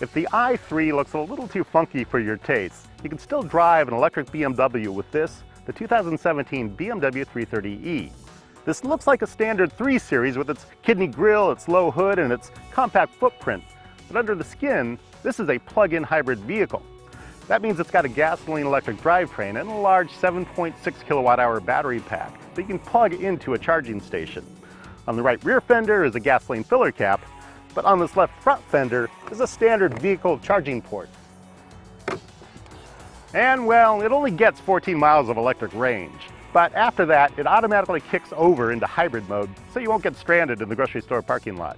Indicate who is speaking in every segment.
Speaker 1: If the i3 looks a little too funky for your taste, you can still drive an electric BMW with this, the 2017 BMW 330e. This looks like a standard 3 Series with its kidney grille, its low hood, and its compact footprint. But under the skin, this is a plug-in hybrid vehicle. That means it's got a gasoline-electric drivetrain and a large 7.6 kilowatt-hour battery pack that you can plug into a charging station. On the right rear fender is a gasoline filler cap, but on this left front fender is a standard vehicle charging port. And well, it only gets 14 miles of electric range. But after that, it automatically kicks over into hybrid mode, so you won't get stranded in the grocery store parking lot.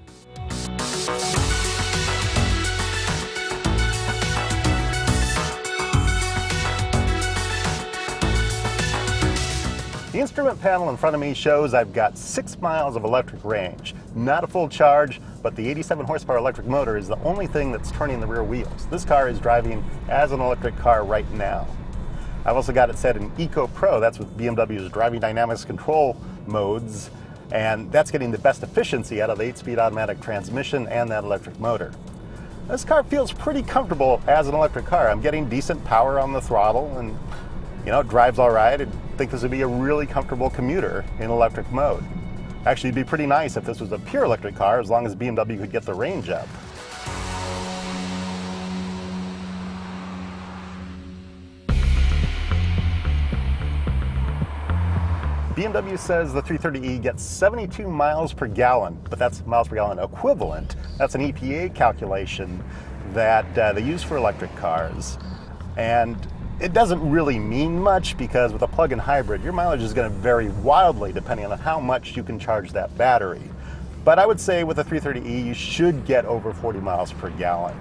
Speaker 1: The instrument panel in front of me shows I've got 6 miles of electric range. Not a full charge, but the 87 horsepower electric motor is the only thing that's turning the rear wheels. This car is driving as an electric car right now. I've also got it set in Eco Pro, that's with BMW's driving dynamics control modes, and that's getting the best efficiency out of the 8-speed automatic transmission and that electric motor. This car feels pretty comfortable as an electric car. I'm getting decent power on the throttle, and it drives all right. I think this would be a really comfortable commuter in electric mode. Actually, it'd be pretty nice if this was a pure electric car, as long as BMW could get the range up. BMW says the 330e gets 72 miles per gallon, but that's miles per gallon equivalent. That's an EPA calculation that they use for electric cars. And it doesn't really mean much, because with a plug-in hybrid, your mileage is going to vary wildly depending on how much you can charge that battery. But I would say with a 330e, you should get over 40 miles per gallon.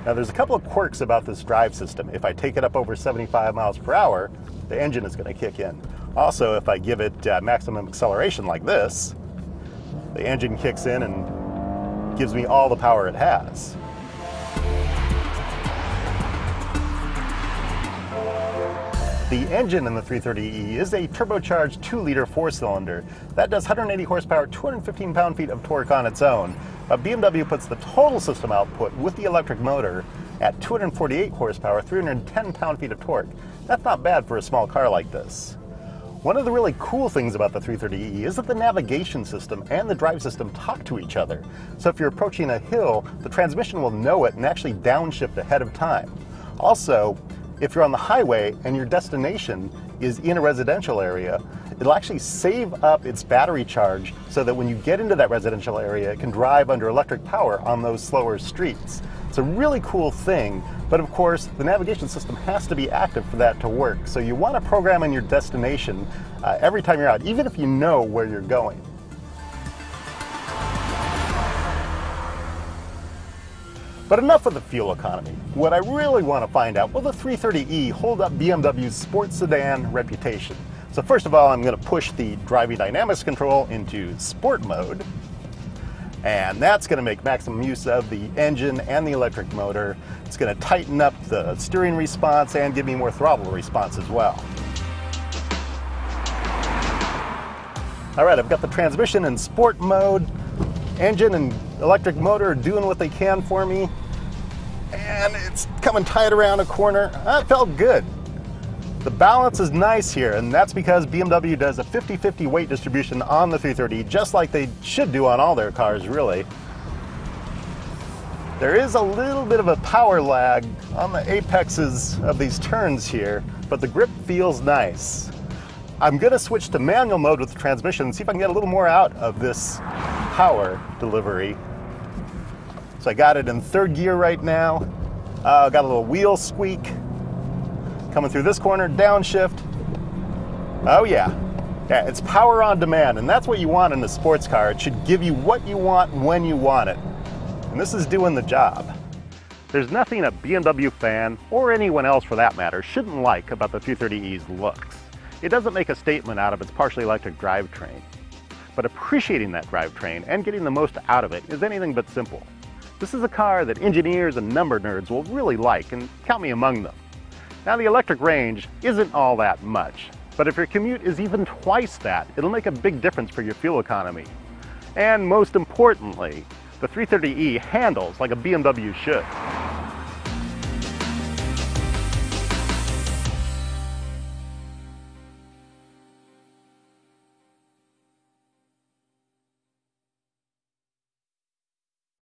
Speaker 1: Now, there's a couple of quirks about this drive system. If I take it up over 75 miles per hour, the engine is going to kick in. Also, if I give it maximum acceleration like this, the engine kicks in and gives me all the power it has. The engine in the 330e is a turbocharged 2-liter 4-cylinder. That does 180 horsepower, 215 pound-feet of torque on its own. But BMW puts the total system output with the electric motor at 248 horsepower, 310 pound-feet of torque. That's not bad for a small car like this. One of the really cool things about the 330e is that the navigation system and the drive system talk to each other. So if you're approaching a hill, the transmission will know it and actually downshift ahead of time. Also, if you're on the highway and your destination is in a residential area, it'll actually save up its battery charge so that when you get into that residential area, it can drive under electric power on those slower streets. It's a really cool thing, but of course, the navigation system has to be active for that to work. So you want to program in your destination every time you're out, even if you know where you're going. But enough of the fuel economy. What I really want to find out, will the 330e hold up BMW's sports sedan reputation? So first of all, I'm going to push the driving dynamics control into sport mode. And that's going to make maximum use of the engine and the electric motor. It's going to tighten up the steering response and give me more throttle response as well. All right, I've got the transmission in sport mode. Engine and electric motor are doing what they can for me. And it's coming tight around a corner. That felt good. The balance is nice here, and that's because BMW does a 50-50 weight distribution on the 330, just like they should do on all their cars, really. There is a little bit of a power lag on the apexes of these turns here, but the grip feels nice. I'm going to switch to manual mode with the transmission and see if I can get a little more out of this power delivery. So I got it in 3rd gear right now. Got a little wheel squeak. Coming through this corner, downshift. Oh yeah. Yeah, it's power on demand, and that's what you want in a sports car. It should give you what you want when you want it. And this is doing the job. There's nothing a BMW fan, or anyone else for that matter, shouldn't like about the 330e's looks. It doesn't make a statement out of its partially electric drivetrain. But appreciating that drivetrain and getting the most out of it is anything but simple. This is a car that engineers and number nerds will really like, and count me among them. Now, the electric range isn't all that much, but if your commute is even twice that, it'll make a big difference for your fuel economy. And most importantly, the 330e handles like a BMW should.